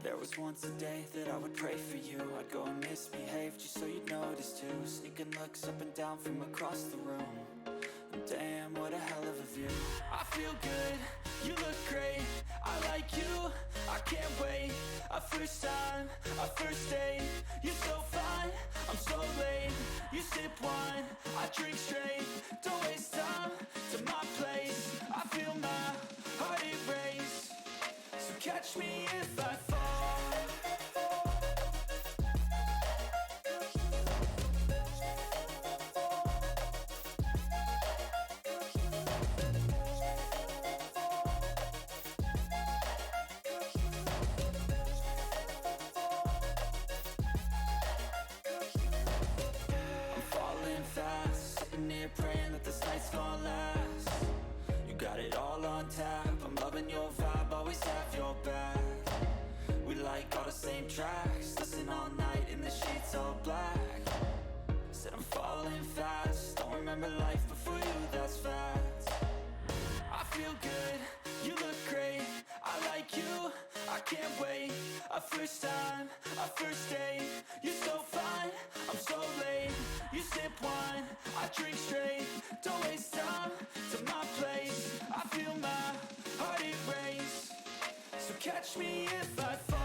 There was once a day that I would pray for you. I'd go and misbehave just so you'd notice too. Sneaking looks up and down from across the room. And damn, what a hell of a view. I feel good, you look great, I like you, I can't wait. A first time, a first date, you're so fine, I'm so late. You sip wine, I drink straight. Don't waste time to my place. I feel my heart erase. So catch me if I fall. Praying that this night's gonna last. You got it all on tap, I'm loving your vibe, always have your back. We like all the same tracks, listen all night in the sheets all black. Said I'm falling fast, don't remember life before you, that's fact. I feel good, you look great, I like you, I can't wait. A first time, a first date, you're so fine, I'm so late. You sip wine, I drink straight. Don't waste time to my place. I feel my heart erase. So catch me if I fall.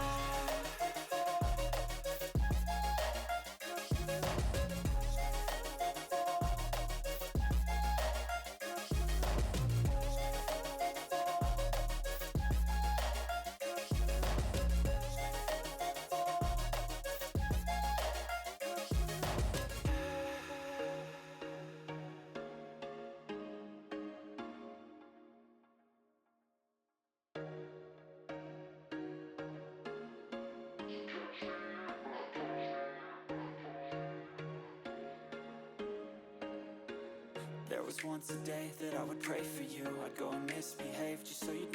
There was once a day that I would pray for you. I'd go and misbehave just so you'd know